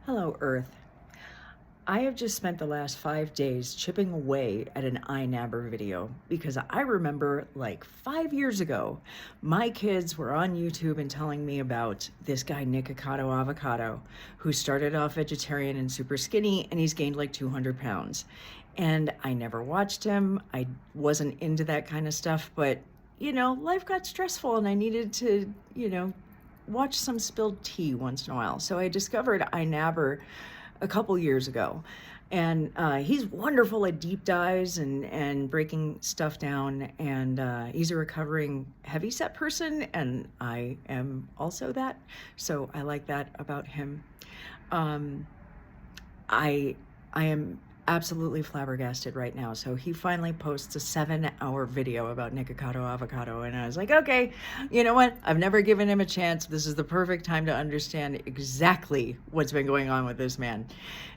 Hello, Earth. I have just spent the last 5 days chipping away at an iNabber video because I remember like 5 years ago, my kids were on YouTube and telling me about this guy, Nickacado Avocado, who started off vegetarian and super skinny, and he's gained like 200 pounds. And I never watched him. I wasn't into that kind of stuff, but life got stressful and I needed to, watch some spilled tea once in a while. So I discovered iNabber a couple years ago. And he's wonderful at deep dives and breaking stuff down. And he's a recovering heavyset person, and I am also that. So I like that about him. Um, I I am absolutely flabbergasted right now. So he finally posts a 7-hour video about Nickacado Avocado, and I was like, okay, you know what? I've never given him a chance. This is the perfect time to understand exactly what's been going on with this man.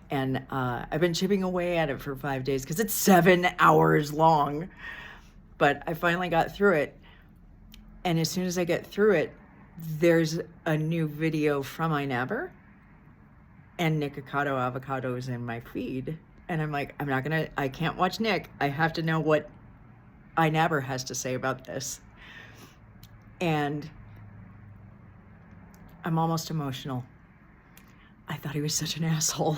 And I've been chipping away at it for 5 days because it's 7 hours long. But I finally got through it. And as soon as I get through it, there's a new video from iNabber, and Nickacado Avocado is in my feed. And I'm like, I can't watch Nick. I have to know what iNabber has to say about this. And I'm almost emotional. I thought he was such an asshole.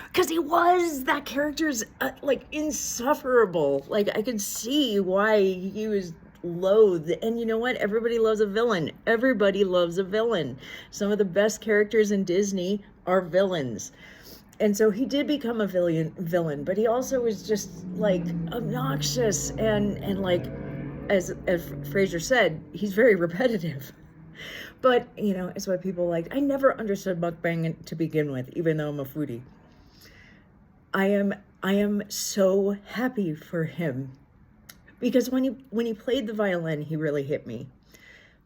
Because he was. That character's like insufferable. Like, I can see why he was loathed. And you know what? Everybody loves a villain. Everybody loves a villain. Some of the best characters in Disney are villains. And so he did become a villain, but he also was just like obnoxious and like, as Fraser said, he's very repetitive. But it's what people like. I never understood mukbang to begin with, even though I'm a foodie. I am so happy for him, because when he played the violin, he really hit me.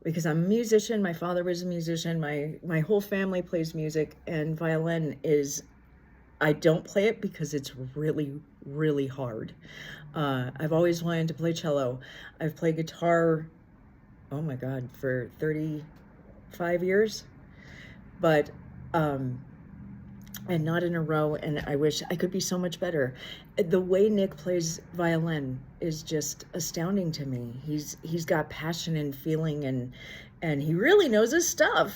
Because I'm a musician, my father was a musician, my whole family plays music, and violin is, I don't play it because it's really, really hard. I've always wanted to play cello. I've played guitar, oh my God, for 35 years. But, and not in a row, and I wish I could be so much better. The way Nick plays violin is just astounding to me. He's got passion and feeling, and he really knows his stuff.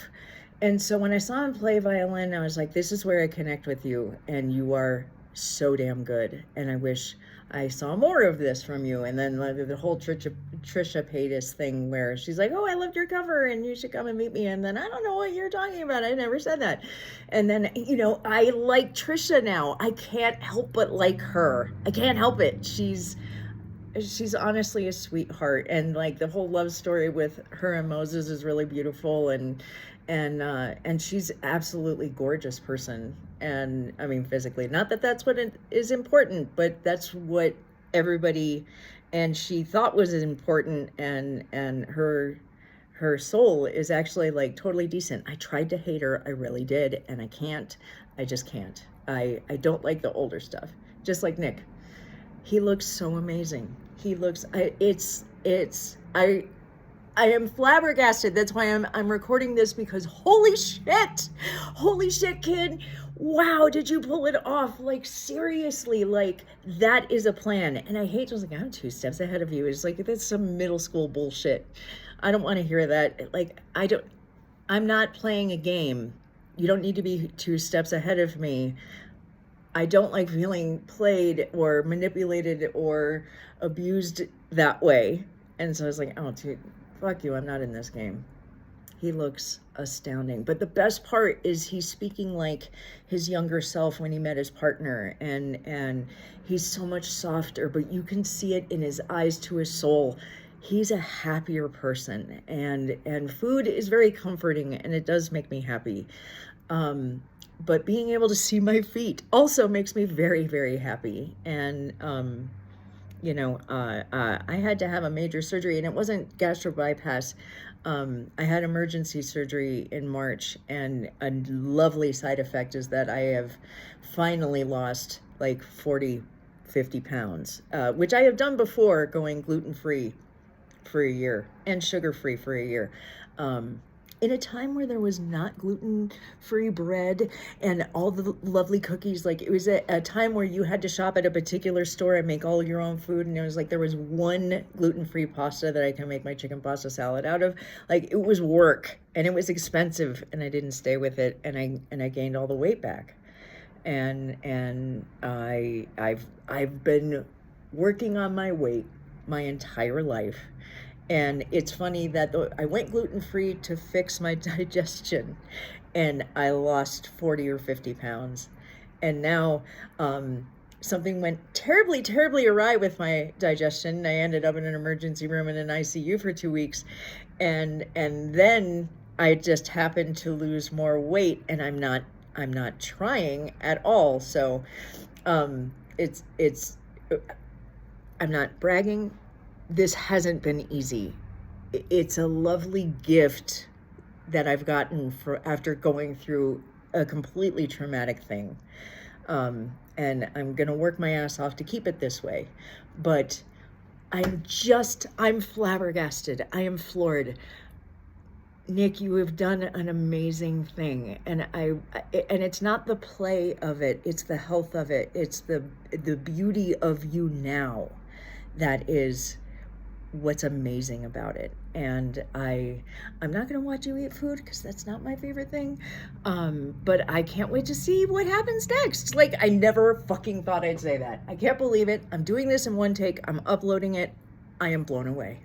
And so when I saw him play violin, I was like, this is where I connect with you, and you are so damn good. And I wish I saw more of this from you. And then the whole Trisha Paytas thing where she's like, oh, I loved your cover and you should come and meet me. And then I don't know what you're talking about. I never said that. And then, I like Trisha now. I can't help but like her. I can't help it. She's honestly a sweetheart, and like the whole love story with her and Moses is really beautiful, and she's absolutely gorgeous person. And I mean, physically, not that that's what is important, but that's what everybody and she thought was important, and her soul is actually like totally decent. I tried to hate her, I really did, and I just can't. I don't like the older stuff, just like Nick. He looks so amazing. He looks, I am flabbergasted. That's why I'm recording this, because holy shit, kid. Wow, did you pull it off? Like, seriously, like, that is a plan. And I hate just like, I'm 2 steps ahead of you. It's like, that's some middle school bullshit. I don't want to hear that. Like, I'm not playing a game. You don't need to be 2 steps ahead of me. I don't like feeling played or manipulated or abused that way. And so I was like, oh, dude, fuck you, I'm not in this game. He looks astounding. But the best part is he's speaking like his younger self when he met his partner. And he's so much softer, but you can see it in his eyes to his soul. He's a happier person. And food is very comforting, and it does make me happy. But being able to see my feet also makes me very, very happy. And, I had to have a major surgery, and it wasn't gastro bypass. I had emergency surgery in March, and a lovely side effect is that I have finally lost like 40, 50 pounds, which I have done before, going gluten-free for a year and sugar-free for a year. in a time where there was not gluten-free bread and all the lovely cookies. Like, it was a time where you had to shop at a particular store and make all your own food, and it was like there was one gluten-free pasta that I can make my chicken pasta salad out of. Like, it was work and it was expensive, and I didn't stay with it, and I gained all the weight back. And I've been working on my weight my entire life. And it's funny that I went gluten-free to fix my digestion, and I lost 40 or 50 pounds. And now something went terribly, terribly awry with my digestion. I ended up in an emergency room in an ICU for 2 weeks. And then I just happened to lose more weight, and I'm not trying at all. So it's I'm not bragging. This hasn't been easy. It's a lovely gift that I've gotten after going through a completely traumatic thing. And I'm going to work my ass off to keep it this way. But I'm flabbergasted. I am floored. Nick, you have done an amazing thing, and it's not the play of it, it's the health of it, it's the beauty of you now that is what's amazing about it. And I'm not going to watch you eat food because that's not my favorite thing, but I can't wait to see what happens next. Like, I never fucking thought I'd say that. I can't believe it. I'm doing this in one take. I'm uploading it. I am blown away.